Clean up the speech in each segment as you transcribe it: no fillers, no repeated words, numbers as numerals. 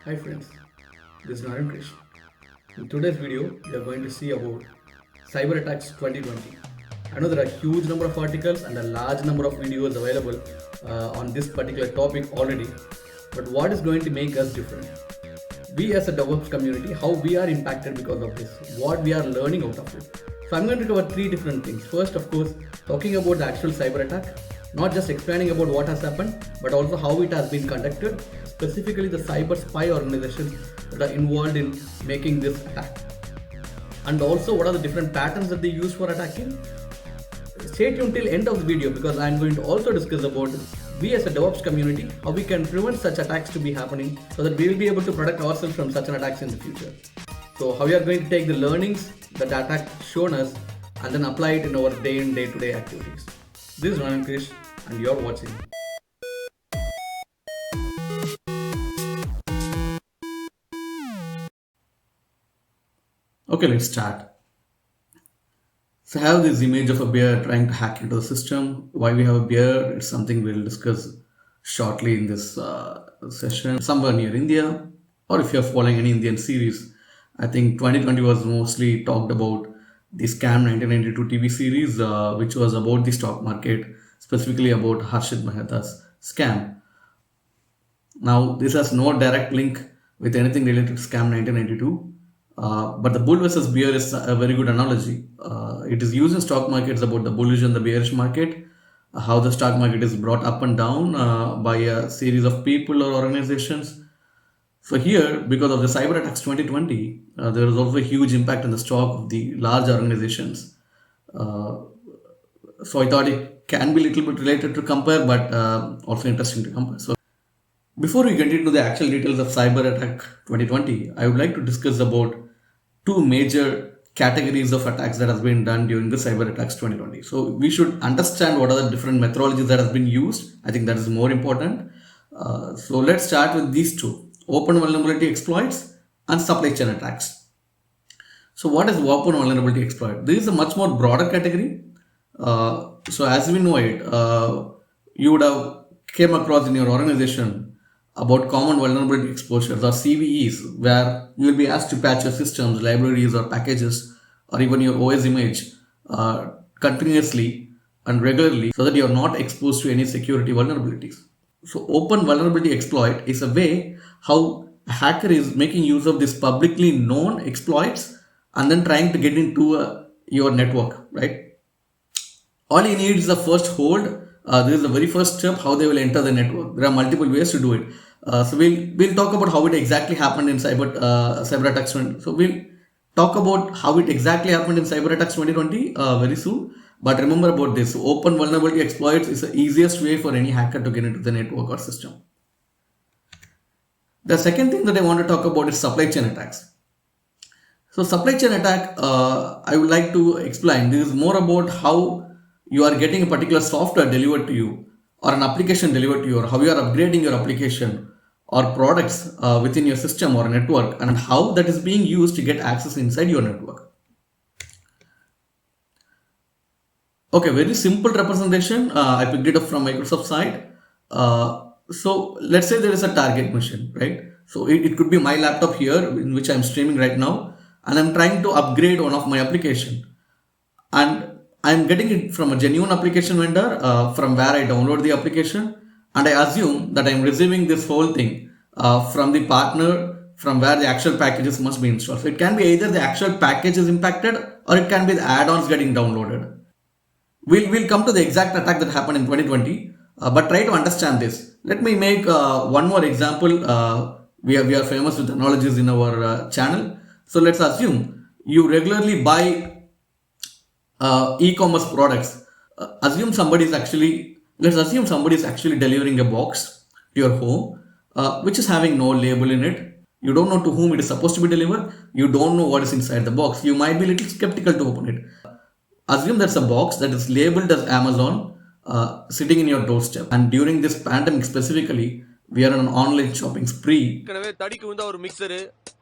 Hi friends, this is Krish. In today's video, we are going to see about CyberAttacks 2020. I know there are a huge number of articles and a large number of videos available on this particular topic already, but what is going to make us different? We as a DevOps community, how we are impacted because of this, what we are learning out of it. So I'm going to cover three different things. First, of course, talking about the actual cyber attack, not just explaining about what has happened, but also how it has been conducted, specifically the cyber spy organizations that are involved in making this attack. And also what are the different patterns that they use for attacking. Stay tuned till end of the video because I am going to also discuss about we as a DevOps community, how we can prevent such attacks to be happening so that we will be able to protect ourselves from such an attacks in the future. So how we are going to take the learnings that the attack shown us and then apply it in our day-to-day activities. This is Krish and you are watching. Okay, let's start. So I have this image of a bear trying to hack into the system. Why we have a bear, it's something we'll discuss shortly in this session. Somewhere near India, or if you're following any Indian series, I think 2020 was mostly talked about the Scam 1992 TV series, which was about the stock market, specifically about Harshad Mehta's scam. Now, this has no direct link with anything related to Scam 1992. But the bull versus bear is a very good analogy. It is used in stock markets about the bullish and the bearish market, how the stock market is brought up and down by a series of people or organizations. So here, because of the CyberAttacks 2020, there is also a huge impact on the stock of the large organizations. So I thought it can be a little bit related to compare, but also interesting to compare. So before we get into the actual details of CyberAttack 2020, I would like to discuss about two major categories of attacks that has been done during the CyberAttacks 2020. So we should understand what are the different methodologies that has been used. I think that is more important. So let's start with these two: open vulnerability exploits and supply chain attacks. So what is open vulnerability exploit? This is a much more broader category. So as we know it, you would have came across in your organization about common vulnerability exposures or CVEs, where you will be asked to patch your systems, libraries or packages or even your OS image continuously and regularly so that you are not exposed to any security vulnerabilities. So open vulnerability exploit is a way how a hacker is making use of these publicly known exploits and then trying to get into your network, right? All you need is the first hold. This is the very first step, how they will enter the network. There are multiple ways to do it. So we'll talk about how it exactly happened in CyberAttacks 2020. So we'll talk about how it exactly happened in CyberAttacks 2020 very soon. But remember about this: open vulnerability exploits is the easiest way for any hacker to get into the network or system. The second thing that I want to talk about is supply chain attacks. So supply chain attack, I would like to explain. This is more about how you are getting a particular software delivered to you or an application delivered to you, or how you are upgrading your application or products within your system or network, and how that is being used to get access inside your network. Okay, very simple representation. I picked it up from Microsoft side. So let's say there is a target machine, right? So it could be my laptop here in which I'm streaming right now, and I'm trying to upgrade one of my application. And I'm getting it from a genuine application vendor from where I download the application, and I assume that I'm receiving this whole thing from the partner from where the actual packages must be installed. So it can be either the actual package is impacted or it can be the add-ons getting downloaded. We'll come to the exact attack that happened in 2020, but try to understand this. Let me make one more example. We are famous with analogies in our channel. So let's assume you regularly buy e-commerce products. Let's assume somebody is actually delivering a box to your home, which is having no label in it. You don't know to whom it is supposed to be delivered. You don't know what is inside the box. You might be a little skeptical to open it. Assume that's a box that is labeled as Amazon sitting in your doorstep. And during this pandemic specifically, we are on an online shopping spree.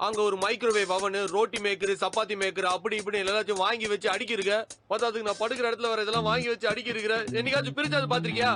அங்க ஒரு microwave அவன், roti maker, chapati maker அப்படி இப்படி எல்லாத்தையும் வாங்கி வச்சு அடிக்கிருக்க. பத்தாதுக்கு நான் படுக்கிற இடத்துல வர இதெல்லாம் வாங்கி வச்சு அடிக்கிருக்கிற. என்னைக்காச்சும் பிரிச்சாது பாத்திருக்கியா?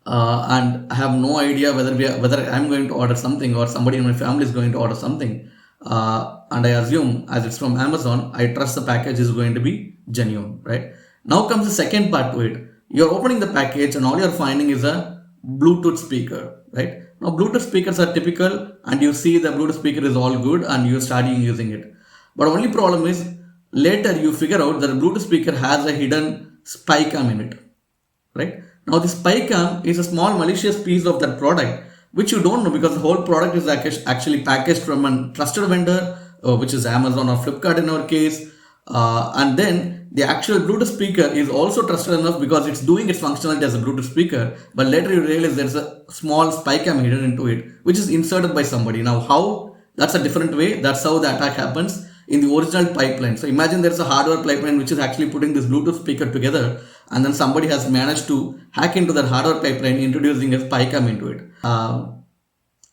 and I have no idea whether I'm going to order something or somebody in my family is going to order something, and I assume as it's from Amazon, I trust the package is going to be genuine, right? Now comes the second part to it. You're opening the package and all you're finding is a Bluetooth speaker, right? Now Bluetooth speakers are typical, and you see the Bluetooth speaker is all good and you start using it. But only problem is later you figure out that the Bluetooth speaker has a hidden spy cam in it, right? Now this spycam is a small malicious piece of that product which you don't know because the whole product is actually packaged from a trusted vendor, which is Amazon or Flipkart in our case, and then the actual Bluetooth speaker is also trusted enough because it's doing its functionality as a Bluetooth speaker, but later you realize there's a small spycam hidden into it which is inserted by somebody. Now how? That's a different way. That's how the attack happens in the original pipeline. So imagine there's a hardware pipeline which is actually putting this Bluetooth speaker together, and then somebody has managed to hack into that hardware pipeline, introducing a spycam into it.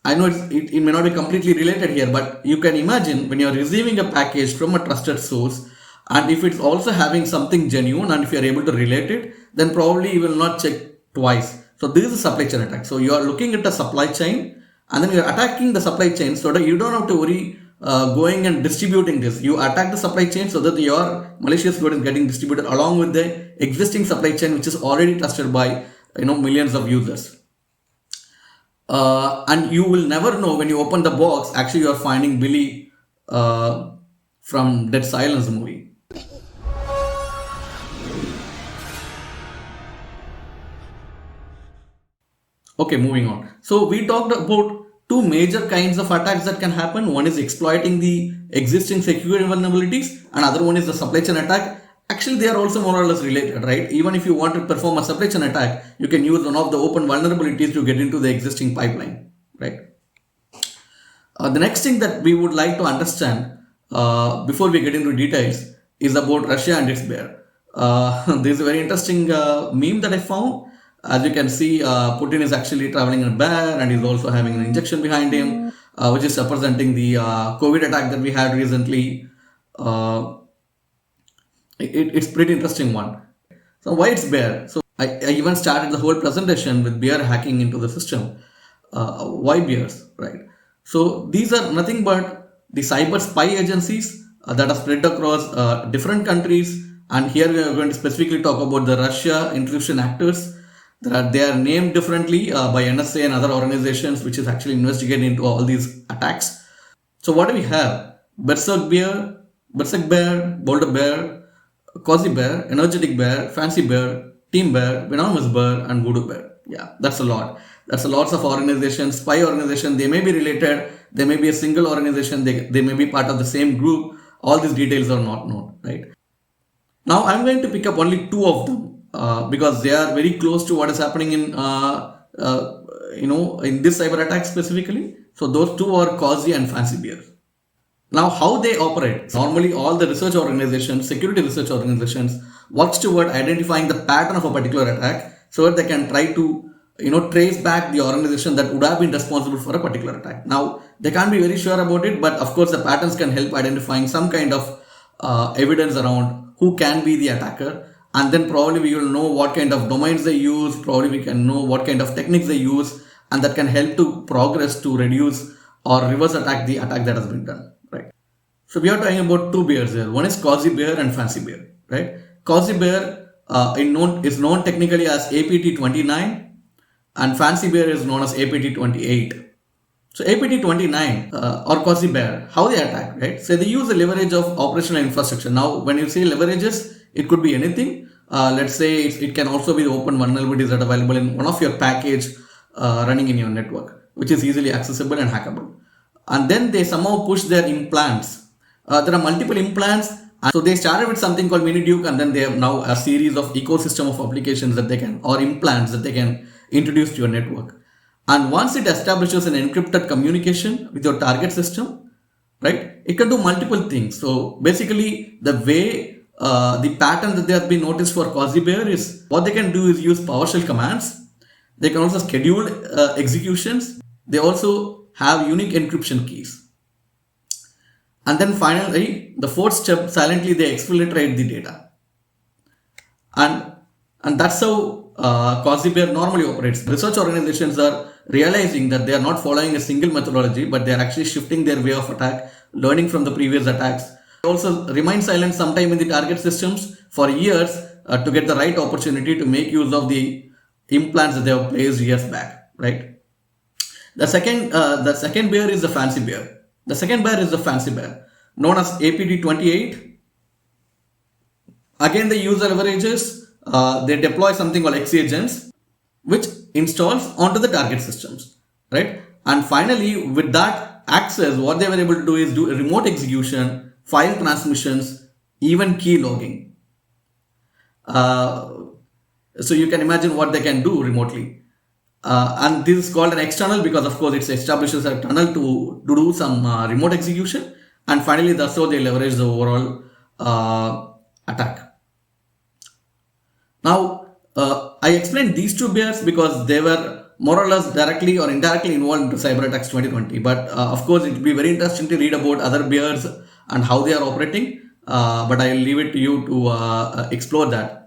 I know it may not be completely related here, but you can imagine when you're receiving a package from a trusted source, and if it's also having something genuine, and if you're able to relate it, then probably you will not check twice. So this is a supply chain attack. So you are looking at a supply chain, and then you're attacking the supply chain so that you don't have to worry going and distributing this. You attack the supply chain so that your malicious code is getting distributed along with the existing supply chain which is already trusted by millions of users. And you will never know when you open the box. Actually, you are finding Billy from Dead Silence movie. Okay, moving on. So we talked about two major kinds of attacks that can happen. One is exploiting the existing security vulnerabilities, and other one is the supply chain attack. Actually, they are also more or less related, right? Even if you want to perform a supply chain attack, you can use one of the open vulnerabilities to get into the existing pipeline, right? The next thing that we would like to understand before we get into details is about Russia and its bear. This is a very interesting meme that I found. As you can see, Putin is actually traveling in a bear and he's also having an injection behind him, which is representing the COVID attack that we had recently. It's pretty interesting one. So why it's bear? So I even started the whole presentation with bear hacking into the system. Why bears, right? So these are nothing but the cyber spy agencies that are spread across different countries. And here we are going to specifically talk about the Russia intrusion actors. They are named differently by NSA and other organizations which is actually investigating into all these attacks. So what do we have? Berserk Bear, Boulder Bear, Quasibear, Energetic Bear, Fancy Bear, Team Bear, Venomous Bear, and Voodoo Bear. Yeah, that's a lot. That's a lots of organizations, spy organization. They may be related. They may be a single organization. They may be part of the same group. All these details are not known, right? Now I'm going to pick up only two of them because they are very close to what is happening in in this cyber attack specifically. So those two are Quasi and Fancy Bear. Now, how they operate? Normally, all the research organizations, security research organizations, works toward identifying the pattern of a particular attack so that they can try to, trace back the organization that would have been responsible for a particular attack. Now, they can't be very sure about it, but of course, the patterns can help identifying some kind of evidence around who can be the attacker, and then probably we will know what kind of domains they use. Probably we can know what kind of techniques they use, and that can help to progress to reduce or reverse attack the attack that has been done. So we are talking about two bears here. One is Quasibear and Fancy Bear, right? Quasibear is known technically as APT29 and Fancy Bear is known as APT28. So APT29 or Quasibear, how they attack, right? So they use the leverage of operational infrastructure. Now, when you say leverages, it could be anything. Let's say it can also be the open vulnerabilities that are available in one of your package running in your network, which is easily accessible and hackable. And then they somehow push their implants. There are multiple implants, and so they started with something called Miniduke, and then they have now a series of ecosystem of applications that they can, or implants that they can introduce to your network. And once it establishes an encrypted communication with your target system, right, it can do multiple things. So basically, the way the pattern that they have been noticed for Quasibear is what they can do is use PowerShell commands. They can also schedule executions. They also have unique encryption keys. And then finally, the fourth step, silently they exfiltrate the data. And that's how Quasibear normally operates. Research organizations are realizing that they are not following a single methodology, but they are actually shifting their way of attack, learning from the previous attacks. They also remain silent sometime in the target systems for years to get the right opportunity to make use of the implants that they have placed years back, right? The second bear is the fancy bear. The second bear is the fancy bear, known as APD28. Again, the user leverages, they deploy something called X agents, which installs onto the target systems, right? And finally, with that access, what they were able to do is do remote execution, file transmissions, even key logging. So you can imagine what they can do remotely. And this is called an external because, of course, it establishes a tunnel to do some remote execution. And finally, that's how they leverage the overall attack. Now, I explained these two bears because they were more or less directly or indirectly involved into CyberAttacks 2020. But of course, it will be very interesting to read about other bears and how they are operating. But I'll leave it to you to explore that.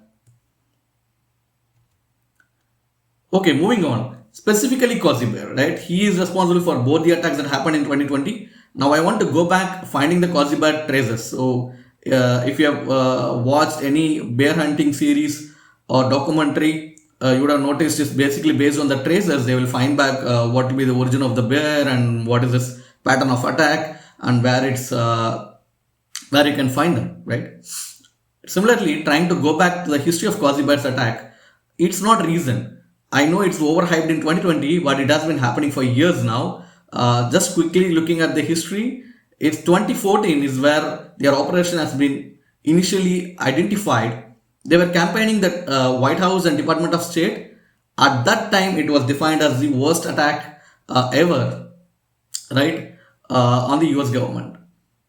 Okay, moving on. Specifically Quasibear, right? He is responsible for both the attacks that happened in 2020. Now I want to go back finding the Quasibear traces. So if you have watched any bear hunting series or documentary, you would have noticed it's basically based on the traces. They will find back what will be the origin of the bear and what is this pattern of attack and where it's where you can find them, right? Similarly, trying to go back to the history of Quasibear's attack, it's not recent. I know it's overhyped in 2020, but it has been happening for years now. Just quickly looking at the history, it's 2014 is where their operation has been initially identified. They were campaigning the White House and Department of State. At that time, it was defined as the worst attack ever, right, on the US government.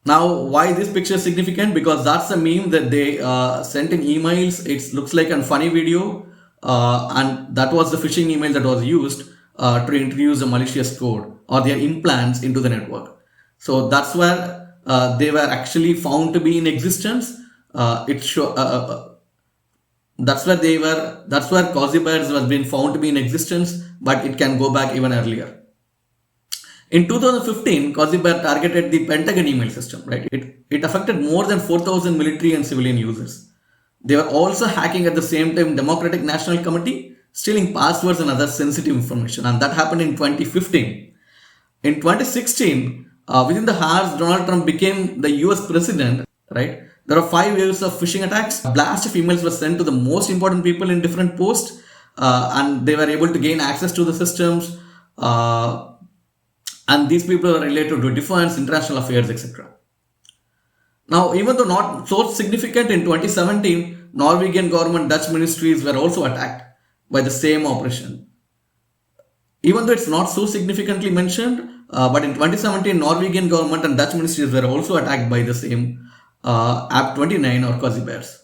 Now, why this picture is significant? Because that's a meme that they sent in emails. It looks like a funny video. And that was the phishing email that was used to introduce a malicious code or their implants into the network. So that's where they were actually found to be in existence. That's where they were. That's where Quasibears was been found to be in existence, but it can go back even earlier. In 2015, Quasibear targeted the Pentagon email system. Right, it affected more than 4,000 military and civilian users. They were also hacking at the same time Democratic National Committee, stealing passwords and other sensitive information. And that happened in 2015. In 2016, within the hours, Donald Trump became the US president, right? There are 5 years of phishing attacks. A blast of emails were sent to the most important people in different posts, and they were able to gain access to the systems. And these people were related to defense, international affairs, etc. Now, even though not so significant in 2017, Norwegian government Dutch ministries were also attacked by the same operation. Even though it's not so significantly mentioned, but in 2017, Norwegian government and Dutch ministries were also attacked by the same App29 or Quasibears.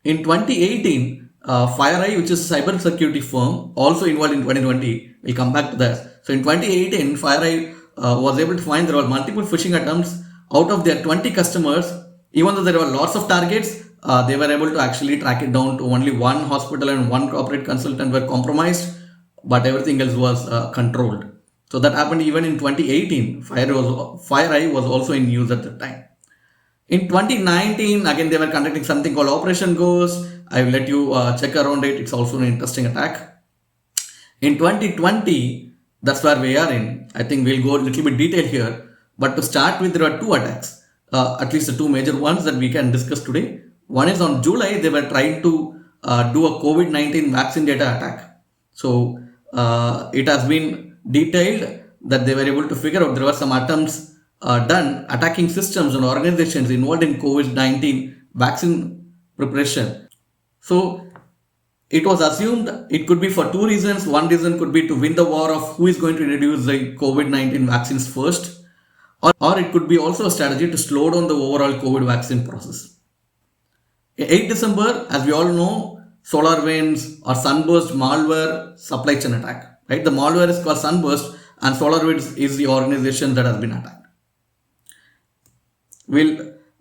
In 2018, FireEye, which is a cybersecurity firm, also involved in 2020. We'll come back to that. So in 2018, FireEye was able to find there were multiple phishing attempts. Out of their 20 customers, even though there were lots of targets, they were able to actually track it down to only one hospital and one corporate consultant were compromised, but everything else was controlled. So that happened even in 2018. FireEye was also in use at the time. In 2019, again, they were conducting something called Operation Ghost. I will let you check around it. It's also an interesting attack. In 2020, that's where we are in. I think we'll go a little bit detail here. But to start with, there are 2 attacks, at least the 2 major ones that we can discuss today. One is on July, they were trying to do a COVID-19 vaccine data attack. So it has been detailed that they were able to figure out there were some attempts done attacking systems and organizations involved in COVID-19 vaccine preparation. So it was assumed it could be for 2 reasons. One reason could be to win the war of who is going to introduce the COVID-19 vaccines first. Or it could be also a strategy to slow down the overall COVID vaccine process. 8 December, as we all know, SolarWinds or Sunburst malware supply chain attack. Right? The malware is called Sunburst and SolarWinds is the organization that has been attacked.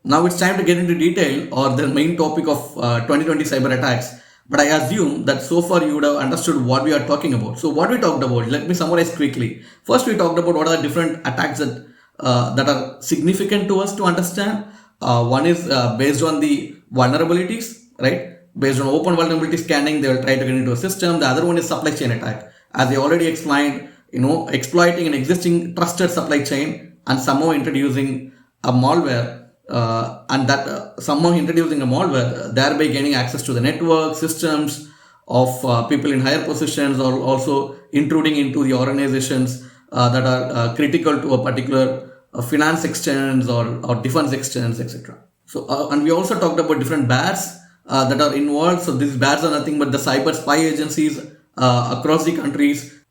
Now it's time to get into detail or the main topic of 2020 cyber attacks. But I assume that so far you would have understood what we are talking about. So what we talked about, let me summarize quickly. First, we talked about what are the different attacks that are significant to us to understand. One is based on the vulnerabilities, right? Based on open vulnerability scanning, they will try to get into a system. The other one is supply chain attack. As I already explained, exploiting an existing trusted supply chain and somehow introducing a malware somehow introducing a malware, thereby gaining access to the network systems of people in higher positions, or also intruding into the organizations that are critical to a particular finance exchange or defense exchange, etc. So, and we also talked about different bears that are involved. So these bears are nothing but the cyber spy agencies across the countries.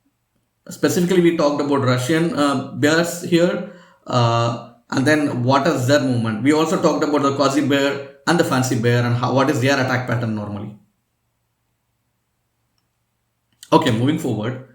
Specifically, we talked about Russian bears here. And then what is their movement? We also talked about the Quasibear and the fancy bear and what is their attack pattern normally. Okay, moving forward.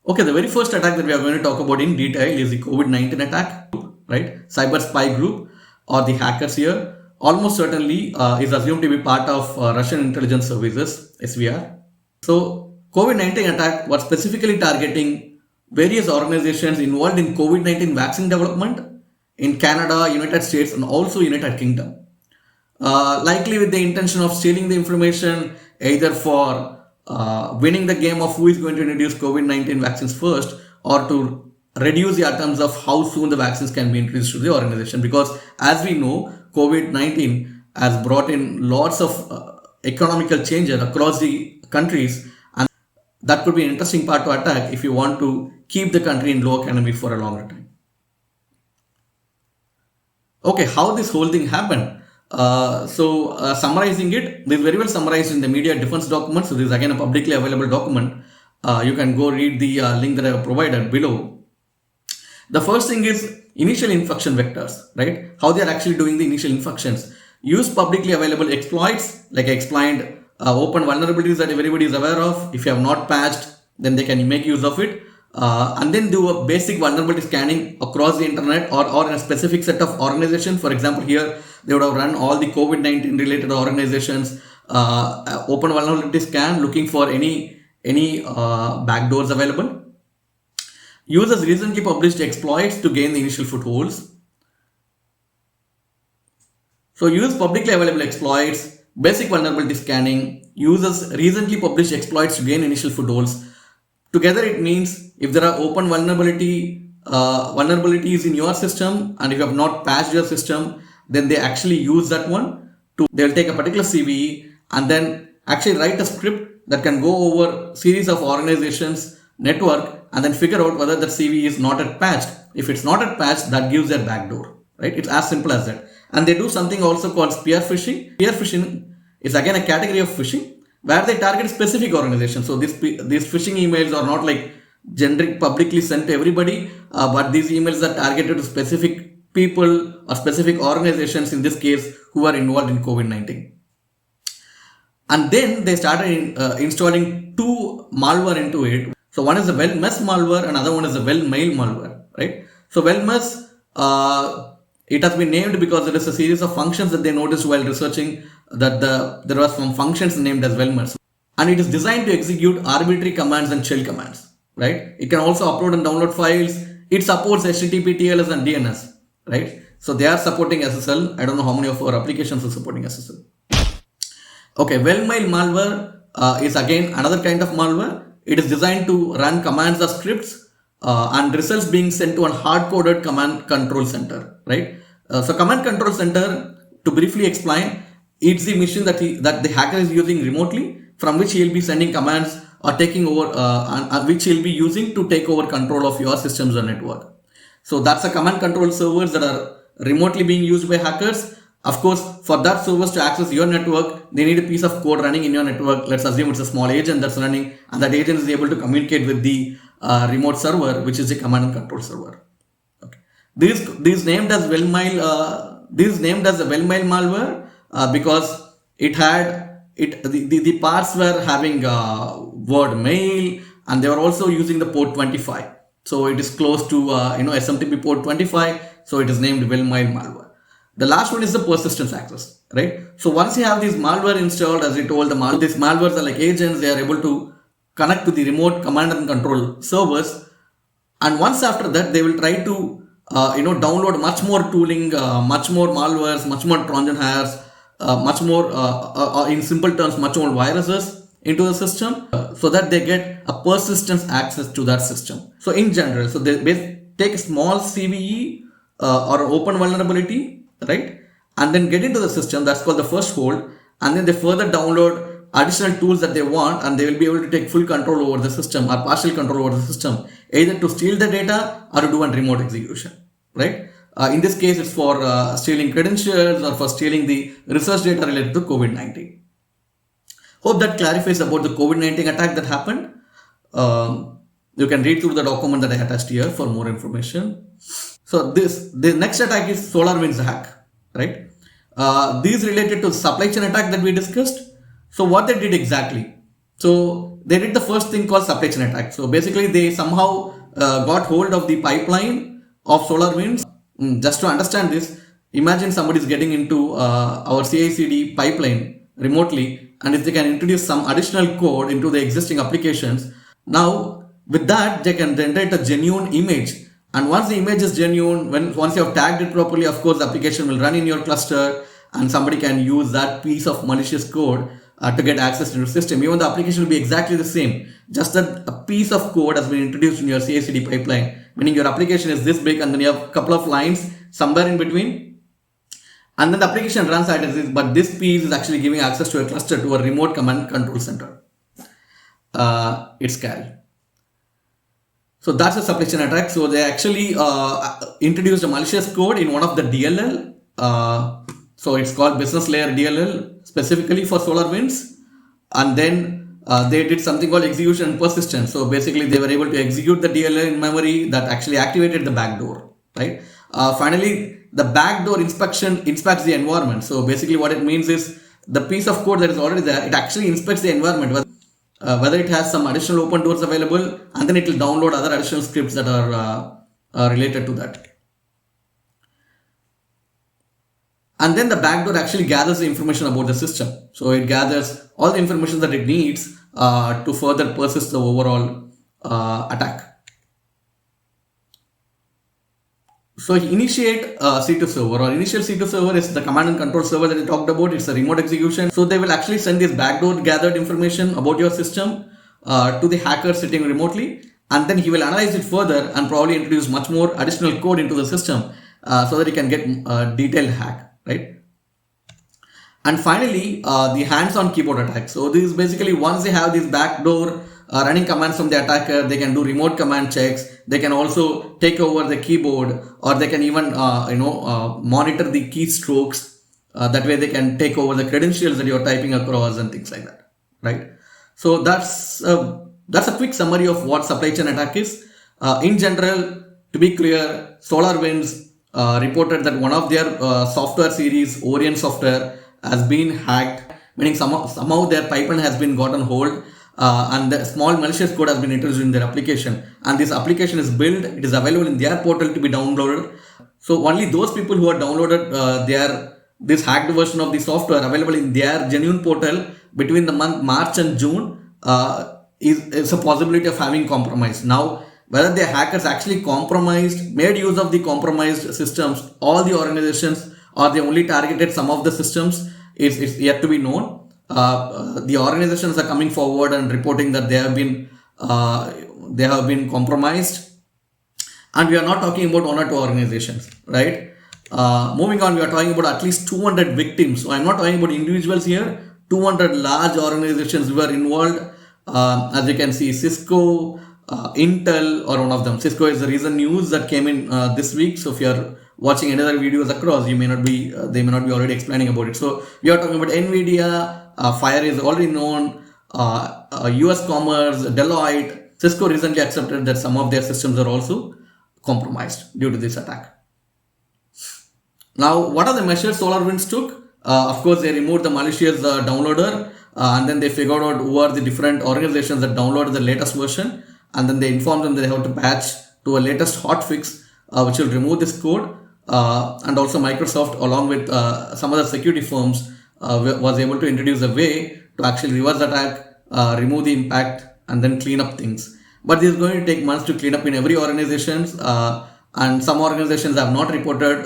Okay, the very first attack that we are going to talk about in detail is the COVID-19 attack, right? Cyber spy group or the hackers here almost certainly is assumed to be part of Russian intelligence services, SVR. So COVID-19 attack was specifically targeting various organizations involved in COVID-19 vaccine development in Canada, United States, and also United Kingdom. Likely with the intention of stealing the information either for winning the game of who is going to introduce COVID-19 vaccines first, or to reduce the atoms of how soon the vaccines can be introduced to the organization. Because as we know, COVID-19 has brought in lots of economical changes across the countries, and that could be an interesting part to attack if you want to keep the country in low economy for a longer time. Okay, how this whole thing happened? Summarizing it, this is very well summarized in the media defense document. So this is again a publicly available document. You can go read the link that I have provided below. The first thing is initial infection vectors, right? How they are actually doing the initial infections. Use publicly available exploits, like I explained, open vulnerabilities that everybody is aware of. If you have not patched, then they can make use of it. And then do a basic vulnerability scanning across the internet or in a specific set of organizations. For example, here they would have run all the COVID-19 related organizations, open vulnerability scan, looking for any backdoors available. Users recently published exploits to gain the initial footholds. So use publicly available exploits, basic vulnerability scanning, users recently published exploits to gain initial footholds. Together it means if there are open vulnerabilities in your system and if you have not patched your system, then they actually use that one they'll take a particular CVE and then actually write a script that can go over series of organizations network and then figure out whether that CVE is not yet patched. If it's not yet patched, that gives their backdoor, right? It's as simple as that. And they do something also called spear phishing. Spear phishing is again a category of phishing where they target specific organizations. So these phishing emails are not like generic publicly sent to everybody, but these emails are targeted to specific people or specific organizations, in this case, who are involved in COVID-19. And then they started installing two malware into it. So one is the well-mess malware, another one is the well-mail malware, right? So well-mess, it has been named because there is a series of functions that they noticed while researching that there was some functions named as well-mess. And it is designed to execute arbitrary commands and shell commands, right? It can also upload and download files. It supports HTTP, TLS and DNS, right? So they are supporting SSL. I don't know how many of our applications are supporting SSL. Okay, well-mail malware is again another kind of malware. It is designed to run commands or scripts and results being sent to a hard-coded command control center, right? So command control center, to briefly explain, it's the machine that the hacker is using remotely, from which he'll be sending commands or taking over, which he'll be using to take over control of your systems or network. So that's a command control servers that are remotely being used by hackers. Of course, for that servers to access your network, they need a piece of code running in your network. Let's assume it's a small agent that's running, and that agent is able to communicate with the remote server, which is the command and control server. Okay. This named as well-mail. This is named as a well-mail malware because it had the parts were having word mail, and they were also using the port 25. So it is close to SMTP port 25. So it is named well-mail malware. The last one is the persistence access. right? So once you have these malware installed, as we told, these malwares are like agents. They are able to connect to the remote command and control servers, and once after that they will try to download much more tooling, much more malwares, much more Trojan hairs, much more in simple terms, much more viruses into the system, so that they get a persistence access to that system. So in general, so they take a small CVE or open vulnerability, right, and then get into the system. That's called the first hold, and then they further download additional tools that they want, and they will be able to take full control over the system or partial control over the system, either to steal the data or to do a remote execution, right? In this case, it's for stealing credentials or for stealing the research data related to COVID-19. Hope that clarifies about the COVID-19 attack that happened. You can read through the document that I attached here for more information. So the next attack is SolarWinds hack, right? These related to supply chain attack that we discussed. So what they did exactly? So they did the first thing called supply chain attack. So basically they somehow got hold of the pipeline of SolarWinds. Just to understand this, imagine somebody is getting into our CI/CD pipeline remotely, and if they can introduce some additional code into the existing applications, now with that they can generate a genuine image. And once the image is genuine, once you have tagged it properly, of course the application will run in your cluster, and somebody can use that piece of malicious code to get access to your system. Even the application will be exactly the same, just that a piece of code has been introduced in your CI/CD pipeline, meaning your application is this big and then you have a couple of lines somewhere in between, and then the application runs as it is, but this piece is actually giving access to a cluster, to a remote command control center. It's scary. So that's a supply chain attack. So they actually introduced a malicious code in one of the DLL. So it's called business layer DLL, specifically for SolarWinds. And then they did something called execution and persistence. So basically they were able to execute the DLL in memory that actually activated the backdoor, right? Finally, the backdoor inspection inspects the environment. So basically what it means is the piece of code that is already there, it actually inspects the environment, whether it has some additional open doors available, and then it will download other additional scripts that are related to that. And then the backdoor actually gathers the information about the system. So it gathers all the information that it needs to further persist the overall attack. So initiate C2 server, or initial C2 server is the command and control server that we talked about. It's a remote execution. So they will actually send this backdoor gathered information about your system to the hacker sitting remotely, and then he will analyze it further and probably introduce much more additional code into the system so that he can get a detailed hack, right? And finally, the hands-on keyboard attack. So this is basically, once they have this backdoor running commands from the attacker, they can do remote command checks. They can also take over the keyboard, or they can even monitor the keystrokes. That way they can take over the credentials that you're typing across and things like that, right? So that's a quick summary of what supply chain attack is. In general, to be clear, SolarWinds reported that one of their software series, Orion software, has been hacked, meaning somehow their pipeline has been got on hold, and the small malicious code has been introduced in their application, and this application is built, it is available in their portal to be downloaded. So only those people who are downloaded this hacked version of the software available in their genuine portal between the month March and June is a possibility of having compromise. Now, whether the hackers actually made use of the compromised systems, all the organizations, or they only targeted some of the systems, is yet to be known. The organizations are coming forward and reporting that they have been compromised, and we are not talking about one or two organizations, right? Moving on, we are talking about at least 200 victims. So I'm not talking about individuals here. 200 large organizations were involved. As you can see, Cisco, Intel, or one of them. Cisco is the recent news that came in this week. So if you are watching another videos across, they may not be already explaining about it. So we are talking about Nvidia, Fire is already known, US Commerce, Deloitte. Cisco recently accepted that some of their systems are also compromised due to this attack. Now, what are the measures SolarWinds took? Of course, they removed the malicious downloader, and then they figured out who are the different organizations that downloaded the latest version, and then they informed them that they have to patch to a latest hotfix which will remove this code. and also Microsoft, along with some other security firms, was able to introduce a way to actually reverse attack, remove the impact, and then clean up things. But this is going to take months to clean up in every organization, and some organizations have not reported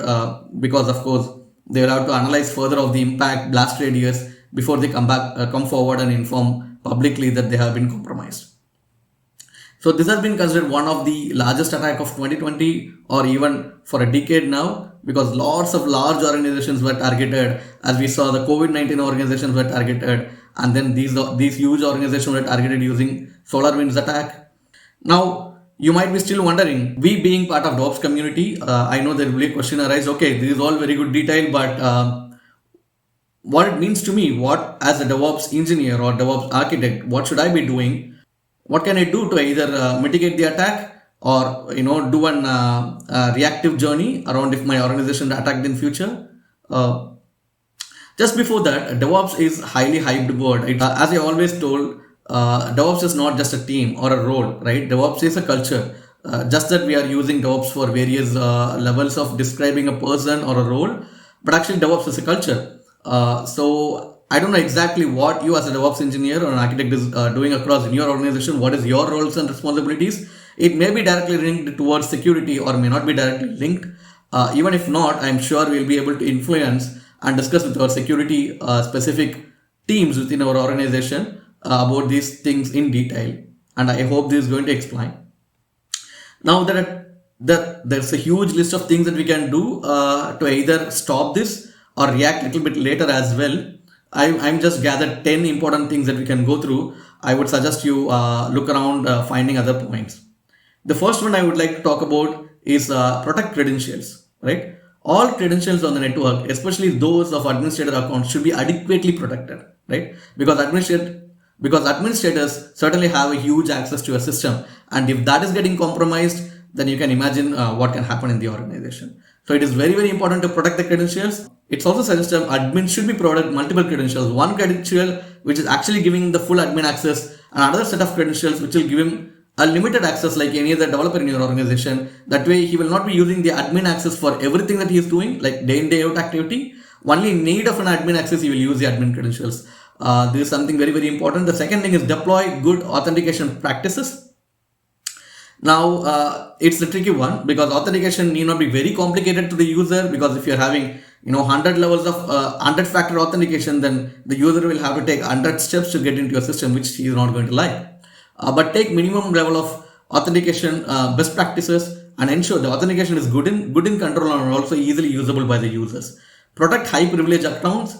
because, of course, they will have to analyze further of the impact, blast radius, before they come forward and inform publicly that they have been compromised. So this has been considered one of the largest attack of 2020 or even for a decade now, because lots of large organizations were targeted. As we saw, the COVID-19 organizations were targeted, and then these huge organizations were targeted using SolarWinds attack. Now, you might be still wondering, we being part of DevOps community, I know there will be a question arise, okay, this is all very good detail, but what it means to me, what as a DevOps engineer or DevOps architect, what should I be doing? What can I do to either mitigate the attack or do an reactive journey around if my organization attacked in future? Just before that, DevOps is highly hyped word. As I always told, DevOps is not just a team or a role, right? DevOps is a culture. Just that we are using DevOps for various levels of describing a person or a role, but actually DevOps is a culture. So I don't know exactly what you as a DevOps engineer or an architect is doing across in your organization. What is your roles and responsibilities? It may be directly linked towards security or may not be directly linked. Even if not, I'm sure we'll be able to influence and discuss with our security specific teams within our organization about these things in detail. And I hope this is going to explain. Now there's a huge list of things that we can do to either stop this or react a little bit later as well. I'm just gathered 10 important things that we can go through. I would suggest you look around finding other points. The first one I would like to talk about is protect credentials, right? All credentials on the network, especially those of administrator accounts, should be adequately protected, right? Because administrators certainly have a huge access to a system, and if that is getting compromised, then you can imagine what can happen in the organization. So it is very, very important to protect the credentials. It's also suggested admin should be provided multiple credentials. One credential which is actually giving the full admin access, and another set of credentials which will give him a limited access like any other developer in your organization. That way he will not be using the admin access for everything that he is doing, like day in day out activity. Only in need of an admin access he will use the admin credentials. This is something very, very important. The second thing is deploy good authentication practices. Now it's a tricky one because authentication need not be very complicated to the user, because if you're having 100 levels of 100 factor authentication, then the user will have to take 100 steps to get into your system, which he is not going to like. But take minimum level of authentication best practices and ensure the authentication is good in control and also easily usable by the users. Protect high privilege accounts.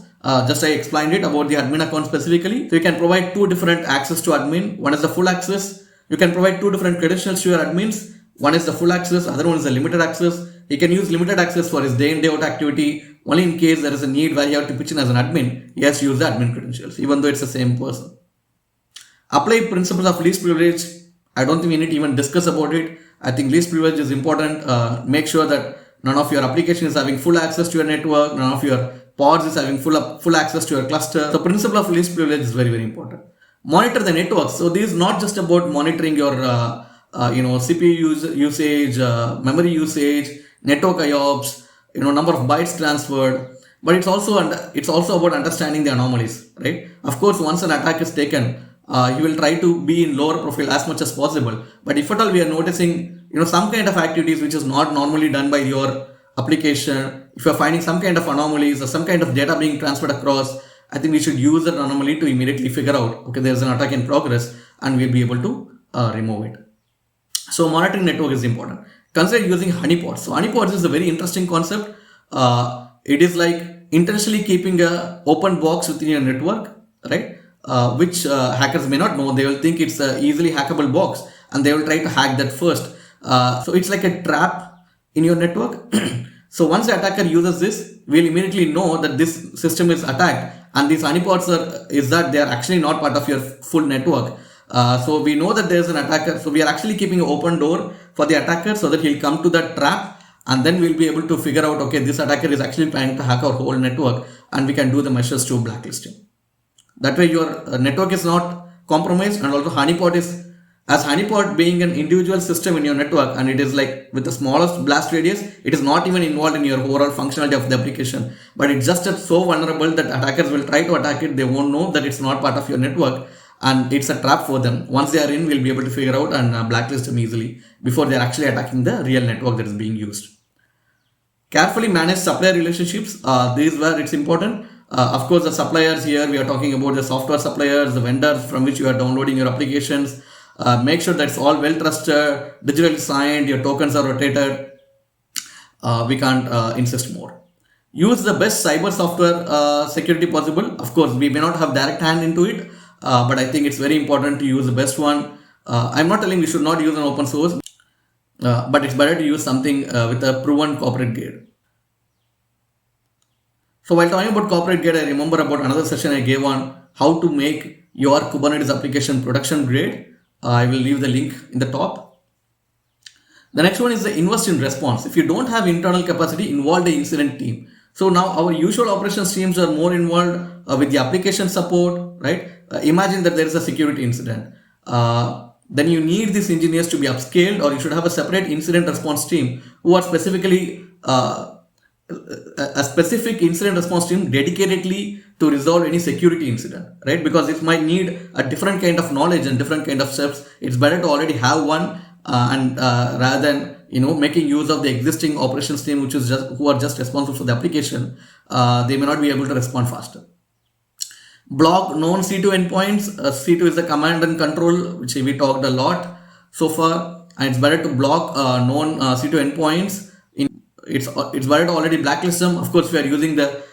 Just I explained it about the admin account specifically. So you can provide two different access to admin. One is the full access. You can provide two different credentials to your admins. One is the full access, other one is the limited access. He can use limited access for his day in day out activity. Only in case there is a need where you have to pitch in as an admin, he has to use the admin credentials, even though it's the same person. Apply principles of least privilege. I don't think we need to even discuss about it. I think least privilege is important. Make sure that none of your application is having full access to your network. None of your pods is having full access to your cluster. The principle of least privilege is very, very important. Monitor the network. So this is not just about monitoring your CPU usage, memory usage, network IOPS, number of bytes transferred, but it's also about understanding the anomalies, right? Of course, once an attack is taken, you will try to be in lower profile as much as possible. But if at all we are noticing, some kind of activities which is not normally done by your application, if you are finding some kind of anomalies or some kind of data being transferred across, I think we should use that anomaly to immediately figure out, okay, there's an attack in progress, and we'll be able to remove it. So monitoring network is important. Consider using honeypots. So honeypots is a very interesting concept. It is like intentionally keeping an open box within your network, right? Which hackers may not know. They will think it's an easily hackable box and they will try to hack that first. So it's like a trap in your network. So once the attacker uses this, we'll immediately know that this system is attacked, and these honeypots they are actually not part of your full network. So we know that there's an attacker. So we are actually keeping an open door for the attacker so that he'll come to that trap, and then we'll be able to figure out, okay, this attacker is actually planning to hack our whole network, and we can do the measures to blacklist him. That way your network is not compromised, and also honeypot is As honeypot being an individual system in your network, and it is like with the smallest blast radius, it is not even involved in your overall functionality of the application, but it's just so vulnerable that attackers will try to attack it. They won't know that it's not part of your network, and it's a trap for them. Once they are in, we'll be able to figure out and blacklist them easily before they're actually attacking the real network that is being used. Carefully manage supplier relationships. This is where it's important. Of course, the suppliers here, we are talking about the software suppliers, the vendors from which you are downloading your applications. Make sure that's all well trusted, digitally signed, your tokens are rotated. We can't insist more. Use the best cyber software security possible. Of course, we may not have direct hand into it, but I think it's very important to use the best one. I'm not telling we should not use an open source, but it's better to use something with a proven corporate grade. So while talking about corporate grade, I remember about another session I gave on how to make your Kubernetes application production grade. I will leave the link in the top. The next one is the invest in response. If you don't have internal capacity, involve the incident team. So now our usual operations teams are more involved with the application support, right? Imagine that there is a security incident. Then you need these engineers to be upscaled, or you should have a separate incident response team who are specifically a specific incident response team dedicatedly to resolve any security incident, right? Because it might need a different kind of knowledge and different kind of steps. It's better to already have one, and rather than making use of the existing operations team, which is who are just responsible for the application. They may not be able to respond faster. Block known C2 endpoints. C2 is the command and control, which we talked a lot so far, and it's better to block known C2 endpoints. It's better to already blacklist them. Of course, we are using the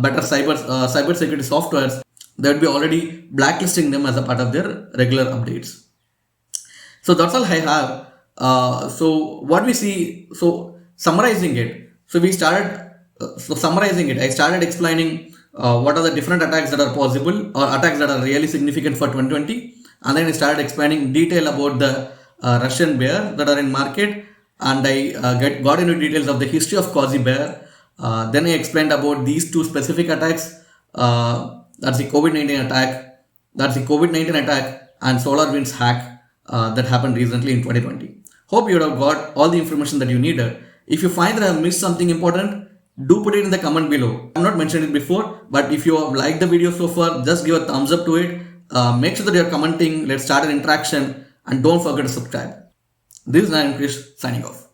better cyber security softwares. They would be already blacklisting them as a part of their regular updates. So that's all I have. So what we see. So summarizing it. So we started. Summarizing it, I started explaining what are the different attacks that are possible, or attacks that are really significant for 2020, and then I started explaining detail about the Russian bear that are in market. And I got into details of the history of Quasibear. Then I explained about these two specific attacks. That's the COVID-19 attack. And SolarWinds hack that happened recently in 2020. Hope you would have got all the information that you needed. If you find that I have missed something important, do put it in the comment below. I have not mentioned it before, but if you have liked the video so far, just give a thumbs up to it. Make sure that you are commenting. Let's start an interaction, and don't forget to subscribe. This is Nayan Krish signing off.